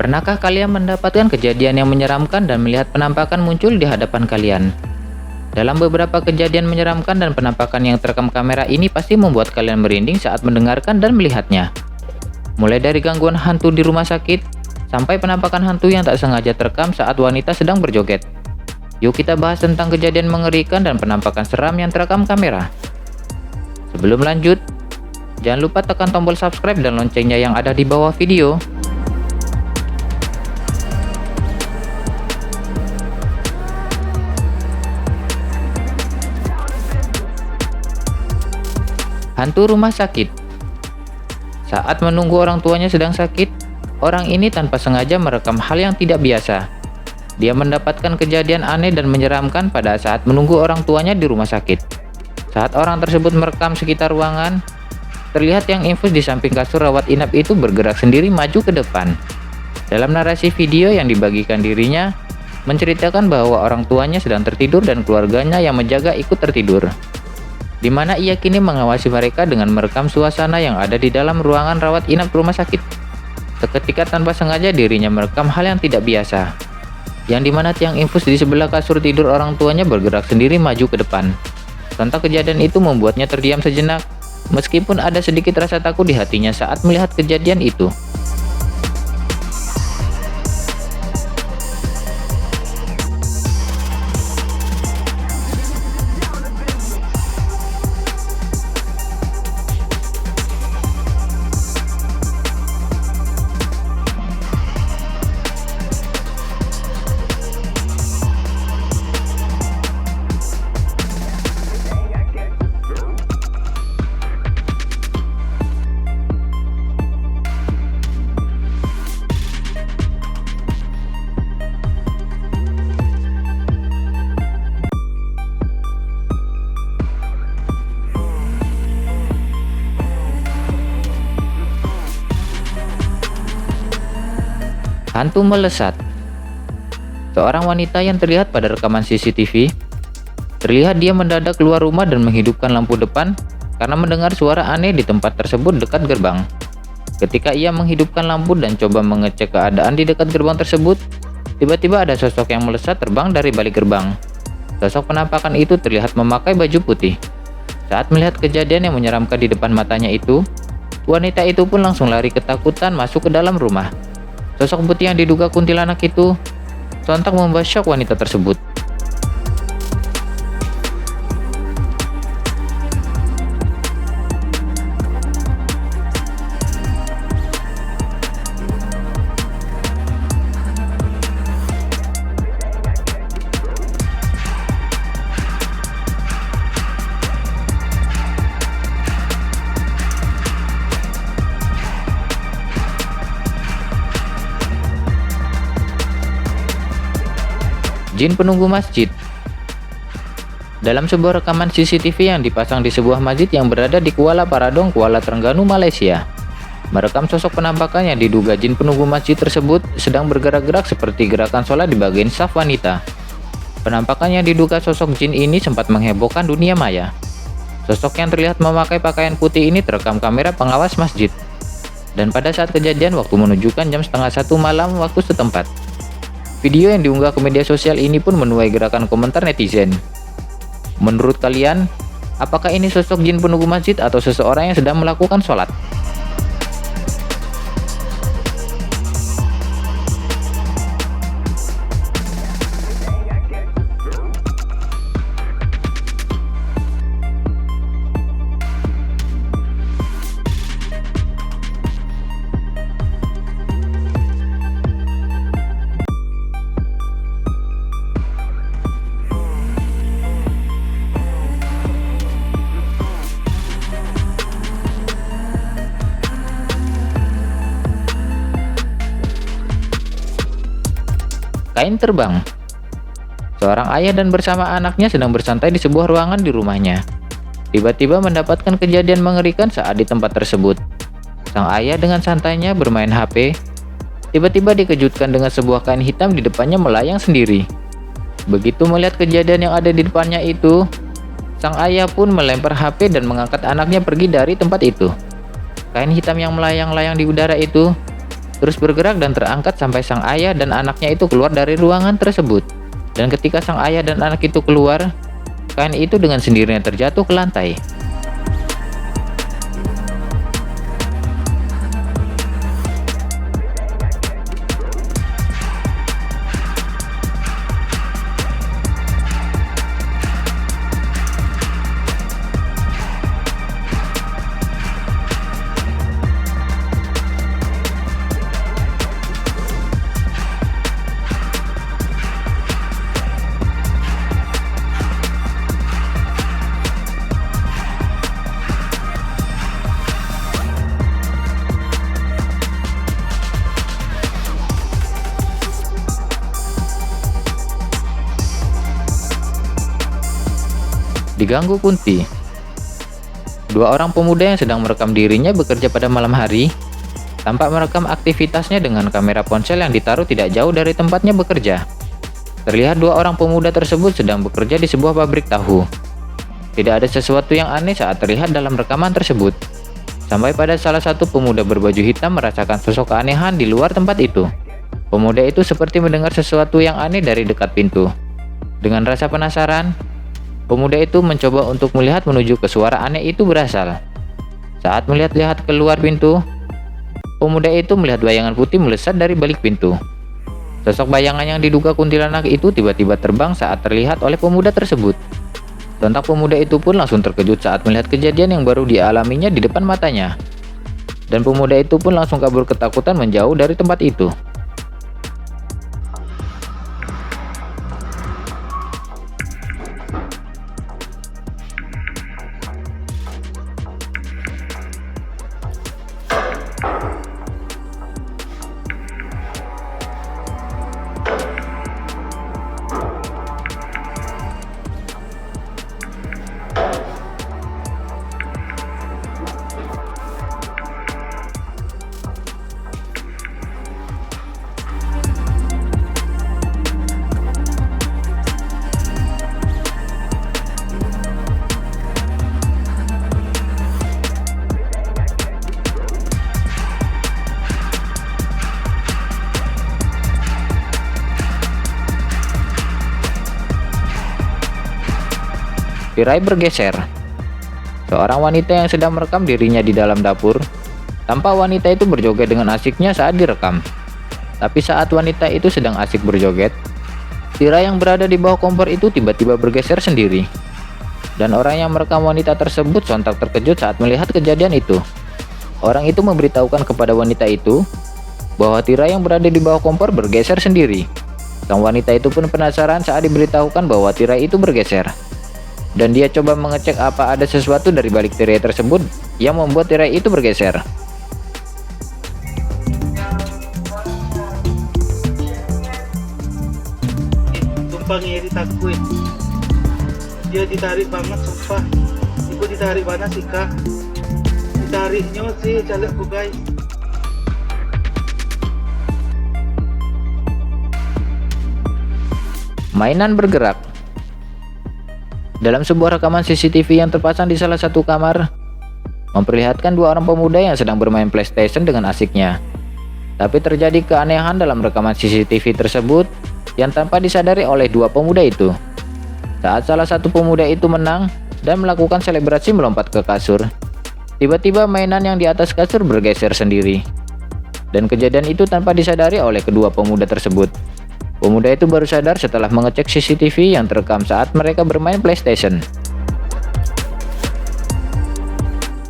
Pernahkah kalian mendapatkan kejadian yang menyeramkan dan melihat penampakan muncul di hadapan kalian? Dalam beberapa kejadian menyeramkan dan penampakan yang terekam kamera ini pasti membuat kalian merinding saat mendengarkan dan melihatnya. Mulai dari gangguan hantu di rumah sakit, sampai penampakan hantu yang tak sengaja terekam saat wanita sedang berjoget. Yuk kita bahas tentang kejadian mengerikan dan penampakan seram yang terekam kamera. Sebelum lanjut, jangan lupa tekan tombol subscribe dan loncengnya yang ada di bawah video. Hantu rumah sakit. Saat menunggu orang tuanya sedang sakit, orang ini tanpa sengaja merekam hal yang tidak biasa. Dia mendapatkan kejadian aneh dan menyeramkan pada saat menunggu orang tuanya di rumah sakit. Saat orang tersebut merekam sekitar ruangan, terlihat yang infus di samping kasur rawat inap itu bergerak sendiri maju ke depan. Dalam narasi video yang dibagikan dirinya, menceritakan bahwa orang tuanya sedang tertidur dan keluarganya yang menjaga ikut tertidur, di mana ia kini mengawasi mereka dengan merekam suasana yang ada di dalam ruangan rawat inap rumah sakit. Seketika tanpa sengaja dirinya merekam hal yang tidak biasa, yang dimana tiang infus di sebelah kasur tidur orang tuanya bergerak sendiri maju ke depan. Sontak kejadian itu membuatnya terdiam sejenak, meskipun ada sedikit rasa takut di hatinya saat melihat kejadian itu. Hantu melesat. Seorang wanita yang terlihat pada rekaman CCTV, terlihat dia mendadak keluar rumah dan menghidupkan lampu depan karena mendengar suara aneh di tempat tersebut dekat gerbang. Ketika ia menghidupkan lampu dan coba mengecek keadaan di dekat gerbang tersebut, tiba-tiba ada sosok yang melesat terbang dari balik gerbang. Sosok penampakan itu terlihat memakai baju putih. Saat melihat kejadian yang menyeramkan di depan matanya itu, wanita itu pun langsung lari ketakutan masuk ke dalam rumah. Sosok putih yang diduga kuntilanak itu sontak membuat syok wanita tersebut. Jin penunggu masjid. Dalam sebuah rekaman CCTV yang dipasang di sebuah masjid yang berada di Kuala Paradong, Kuala Terengganu, Malaysia, merekam sosok penampakan yang diduga jin penunggu masjid tersebut sedang bergerak-gerak seperti gerakan sholat di bagian saf wanita. Penampakan yang diduga sosok jin ini sempat menghebohkan dunia maya. Sosok yang terlihat memakai pakaian putih ini terekam kamera pengawas masjid. Dan pada saat kejadian waktu menunjukkan jam 12:30 malam waktu setempat. Video yang diunggah ke media sosial ini pun menuai gerakan komentar netizen. Menurut kalian, apakah ini sosok jin penunggu masjid atau seseorang yang sedang melakukan sholat? Kain terbang. Seorang ayah dan bersama anaknya sedang bersantai di sebuah ruangan di rumahnya. Tiba-tiba mendapatkan kejadian mengerikan saat di tempat tersebut. Sang ayah dengan santainya bermain HP, tiba-tiba dikejutkan dengan sebuah kain hitam di depannya melayang sendiri. Begitu melihat kejadian yang ada di depannya itu, sang ayah pun melempar HP dan mengangkat anaknya pergi dari tempat itu. Kain hitam yang melayang-layang di udara itu terus bergerak dan terangkat sampai sang ayah dan anaknya itu keluar dari ruangan tersebut. Dan ketika sang ayah dan anak itu keluar, kain itu dengan sendirinya terjatuh ke lantai. Diganggu Kunti. Dua orang pemuda yang sedang merekam dirinya bekerja pada malam hari, tampak merekam aktivitasnya dengan kamera ponsel yang ditaruh tidak jauh dari tempatnya bekerja. Terlihat dua orang pemuda tersebut sedang bekerja di sebuah pabrik tahu. Tidak ada sesuatu yang aneh saat terlihat dalam rekaman tersebut. Sampai pada salah satu pemuda berbaju hitam merasakan sosok keanehan di luar tempat itu. Pemuda itu seperti mendengar sesuatu yang aneh dari dekat pintu. Dengan rasa penasaran, pemuda itu mencoba untuk melihat menuju ke suara aneh itu berasal. Saat melihat-lihat keluar pintu, pemuda itu melihat bayangan putih melesat dari balik pintu. Sosok bayangan yang diduga kuntilanak itu tiba-tiba terbang saat terlihat oleh pemuda tersebut. Sontak pemuda itu pun langsung terkejut saat melihat kejadian yang baru dialaminya di depan matanya. Dan pemuda itu pun langsung kabur ketakutan menjauh dari tempat itu. Tirai bergeser. Seorang wanita yang sedang merekam dirinya di dalam dapur, tampak wanita itu berjoget dengan asiknya saat direkam. Tapi saat wanita itu sedang asik berjoget, tirai yang berada di bawah kompor itu tiba-tiba bergeser sendiri. Dan orang yang merekam wanita tersebut sontak terkejut saat melihat kejadian itu. Orang itu memberitahukan kepada wanita itu bahwa tirai yang berada di bawah kompor bergeser sendiri. Sang wanita itu pun penasaran saat diberitahukan bahwa tirai itu bergeser. Dan dia coba mengecek apa ada sesuatu dari balik tirai tersebut yang membuat tirai itu bergeser. Sumpah ngiri takut. Dia ditarik banget sumpah. Ibu ditarik mana sih kak? Ditariknya sih calegku guys. Mainan bergerak. Dalam sebuah rekaman CCTV yang terpasang di salah satu kamar, memperlihatkan dua orang pemuda yang sedang bermain PlayStation dengan asiknya. Tapi terjadi keanehan dalam rekaman CCTV tersebut yang tanpa disadari oleh dua pemuda itu. Saat salah satu pemuda itu menang dan melakukan selebrasi melompat ke kasur, tiba-tiba mainan yang di atas kasur bergeser sendiri. Dan kejadian itu tanpa disadari oleh kedua pemuda tersebut. Pemuda itu baru sadar setelah mengecek CCTV yang terekam saat mereka bermain PlayStation.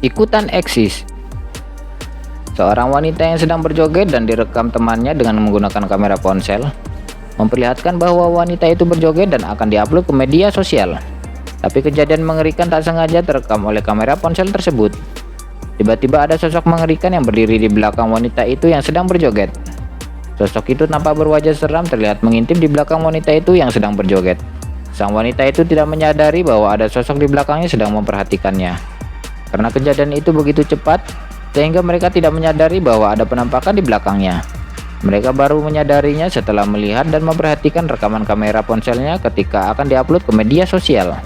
Ikutan eksis. Seorang wanita yang sedang berjoget dan direkam temannya dengan menggunakan kamera ponsel, memperlihatkan bahwa wanita itu berjoget dan akan diupload ke media sosial. Tapi kejadian mengerikan tak sengaja terekam oleh kamera ponsel tersebut. Tiba-tiba ada sosok mengerikan yang berdiri di belakang wanita itu yang sedang berjoget. Sosok itu nampak berwajah seram terlihat mengintip di belakang wanita itu yang sedang berjoget. Sang wanita itu tidak menyadari bahwa ada sosok di belakangnya sedang memperhatikannya. Karena kejadian itu begitu cepat, sehingga mereka tidak menyadari bahwa ada penampakan di belakangnya. Mereka baru menyadarinya setelah melihat dan memperhatikan rekaman kamera ponselnya ketika akan diupload ke media sosial.